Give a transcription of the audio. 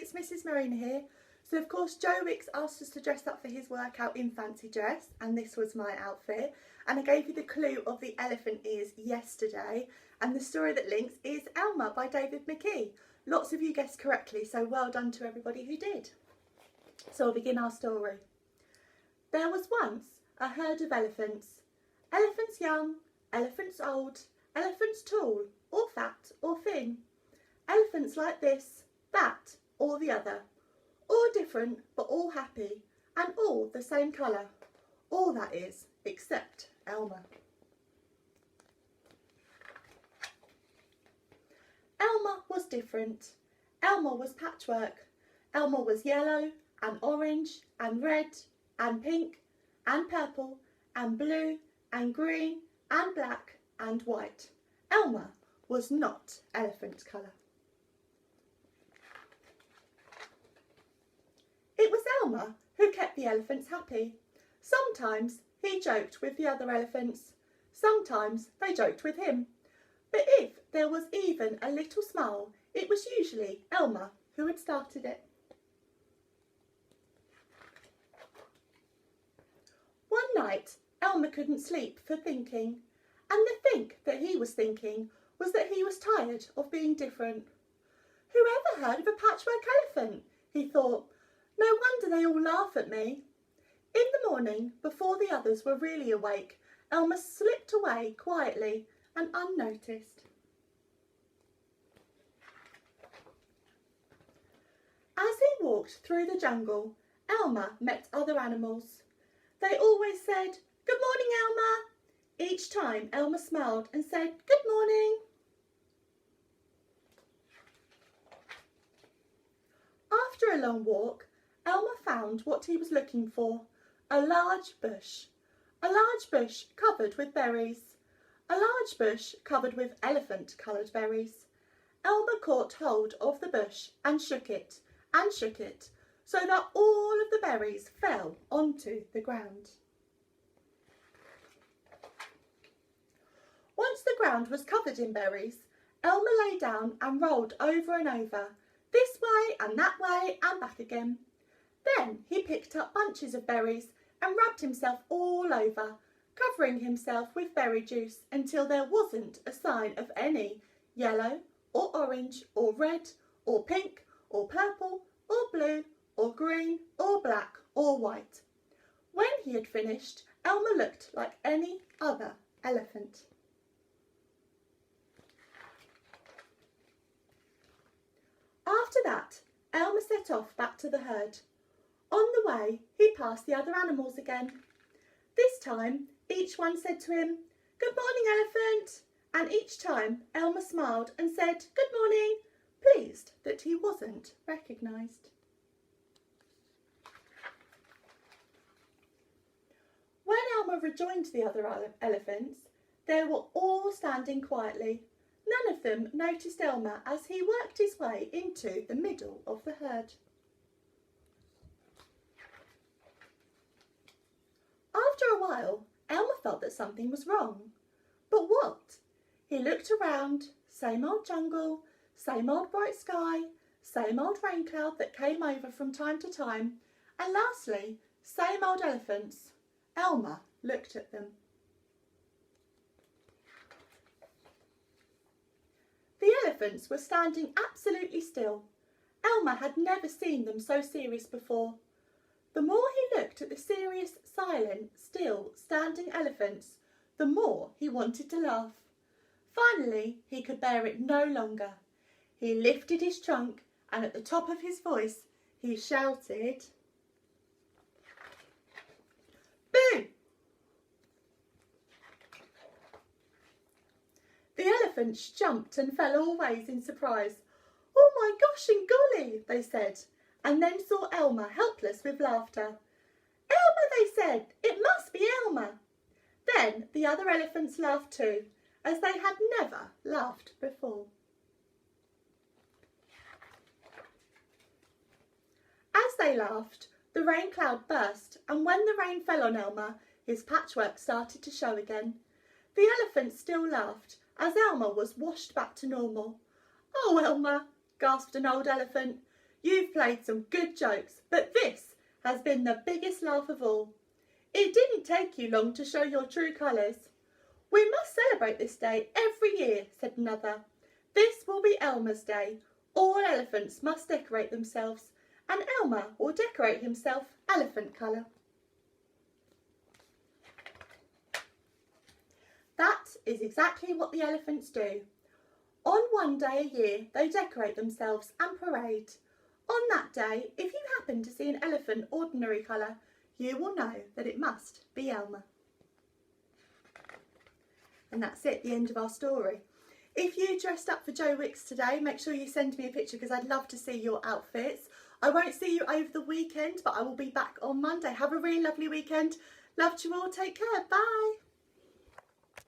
it's Mrs. Marina here. So of course Joe Wicks asked us to dress up for his workout in fancy dress, and this was my outfit. And I gave you the clue of the elephant ears yesterday, and the story that links is Elmer by David McKee. Lots of you guessed correctly, so well done to everybody who did. So we'll begin our story. There was once a herd of elephants. Elephants young, elephants old, elephants tall, or fat or thin. Elephants like this, that, or the other. All different, but all happy, and all the same colour. All that is, except Elmer. Elmer was different. Elmer was patchwork. Elmer was yellow and orange and red and pink and purple and blue and green and black and white. Elmer was not elephant colour. It was Elmer who kept the elephants happy. Sometimes he joked with the other elephants. Sometimes they joked with him. But if there was even a little smile, it was usually Elmer who had started it. One night, Elmer couldn't sleep for thinking, and the think that he was thinking was that he was tired of being different. Who ever heard of a patchwork elephant? He thought. No wonder they all laugh at me. In the morning, before the others were really awake, Elmer slipped away quietly and unnoticed. As he walked through the jungle, Elmer met other animals. They always said, "Good morning, Elmer." Each time Elmer smiled and said, "Good morning." After a long walk, Elmer found what he was looking for, a large bush. A large bush covered with berries. A large bush covered with elephant-coloured berries. Elmer caught hold of the bush and shook it, so that all of the berries fell onto the ground. Once the ground was covered in berries, Elmer lay down and rolled over and over, this way and that way and back again. Then he picked up bunches of berries and rubbed himself all over, covering himself with berry juice until there wasn't a sign of any yellow or orange or red or pink or purple or blue or green or black or white. When he had finished, Elmer looked like any other elephant. After that, Elmer set off back to the herd. On the way, he passed the other animals again. This time, each one said to him, "Good morning, elephant," and each time Elmer smiled and said, "Good morning," pleased that he wasn't recognised. When Elmer rejoined the other elephants, they were all standing quietly. None of them noticed Elmer as he worked his way into the middle of the herd. After a while, Elmer felt that something was wrong. But what? He looked around, same old jungle, same old bright sky, same old rain cloud that came over from time to time, and lastly, same old elephants. Elmer looked at them. The elephants were standing absolutely still. Elmer had never seen them so serious before. The more he looked at the serious, silent, still, standing elephants, the more he wanted to laugh. Finally, he could bear it no longer. He lifted his trunk and at the top of his voice, he shouted, "Boo!" The elephants jumped and fell all ways in surprise. "Oh my gosh and golly," they said, and then saw Elmer helpless with laughter. "Elmer," they said, "it must be Elmer." Then the other elephants laughed too, as they had never laughed before. As they laughed, the rain cloud burst, and when the rain fell on Elmer, his patchwork started to show again. The elephants still laughed, as Elmer was washed back to normal. "Oh, Elmer," gasped an old elephant, You've played some good jokes, but this has been the biggest laugh of all. It didn't take you long to show your true colours. We must celebrate this day every year, said another. This will be Elmer's day. All elephants must decorate themselves, and Elmer will decorate himself elephant colour. That is exactly what the elephants do. On one day a year, they decorate themselves and parade. On that day, if you happen to see an elephant ordinary colour, you will know that it must be Elmer. And that's it, the end of our story. If you dressed up for Joe Wicks today, make sure you send me a picture because I'd love to see your outfits. I won't see you over the weekend, but I will be back on Monday. Have a really lovely weekend. Love to you all. Take care. Bye.